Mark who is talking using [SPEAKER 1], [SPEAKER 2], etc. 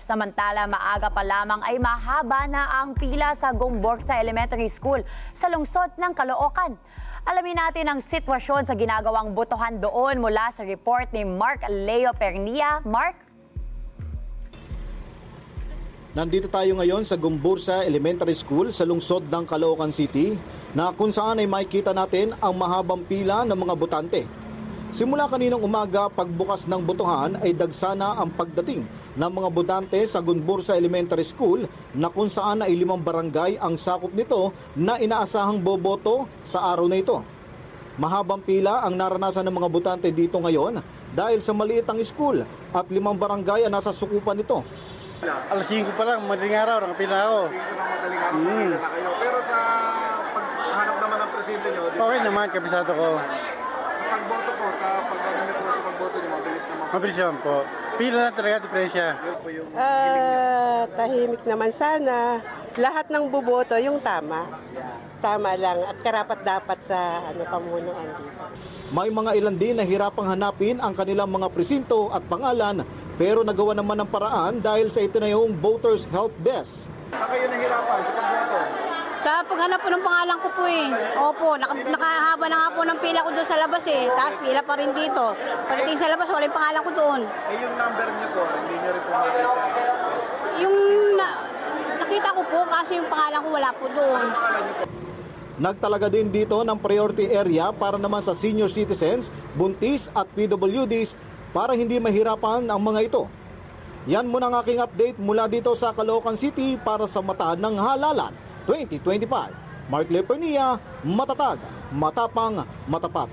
[SPEAKER 1] Samantala, maaga pa lamang ay mahaba na ang pila sa Gomborsa Elementary School sa lungsod ng Caloocan. Alamin natin ang sitwasyon sa ginagawang botohan doon mula sa report ni Mark Leo Pernia. Mark?
[SPEAKER 2] Nandito tayo ngayon sa Gomborsa Elementary School sa lungsod ng Caloocan City na kung saan ay makikita natin ang mahabang pila ng mga botante. Simula kaninang umaga, pagbukas ng botohan ay dagsana ang pagdating ng mga botante sa Gomborsa Elementary School na kung saan ay 5 barangay ang sakop nito na inaasahang boboto sa araw na ito. Mahabang pila ang naranasan ng mga botante dito ngayon dahil sa maliit ang school at 5 barangay ang nasa sukupan nito.
[SPEAKER 3] Alas 5 pa lang, madaling araw, nakapila ako.
[SPEAKER 4] 5 ng madaling araw, nakapila na kayo. Pero sa paghanap naman ng presidente nyo,
[SPEAKER 3] Okay naman, kabisado ko.
[SPEAKER 4] Sa pagboto po, sa pagdagamit po sa pagboto nyo, mabilis naman po.
[SPEAKER 3] Mabilis naman po. Pila na talaga, diferensya.
[SPEAKER 5] Tahimik naman sana. Lahat ng buboto, yung tama. Tama lang at karapat-dapat sa pamunuan dito.
[SPEAKER 2] May mga ilan din na hirapang hanapin ang kanilang mga presinto at pangalan pero nagawa naman ng paraan dahil sa itinayong Voters Help Desk.
[SPEAKER 4] Saan kayo nahirapan sa pagboto?
[SPEAKER 6] Sa paghanap po ng pangalan ko po eh. Opo, nakahaba na nga po ng pila ko doon sa labas eh. Tapos pila pa rin dito. Pagdating sa labas, wala yung pangalan ko doon.
[SPEAKER 4] Eh yung number niyo po, hindi niyo rin po makita.
[SPEAKER 6] Yung nakita ko po kasi yung pangalan ko wala po doon.
[SPEAKER 2] Nagtalaga din dito ng priority area para naman sa senior citizens, buntis at PWDs para hindi mahirapan ang mga ito. Yan muna ang aking update mula dito sa Caloocan City para sa Mata ng Halalan 2025. Mark Lepernia, matatag, matapang, matapat.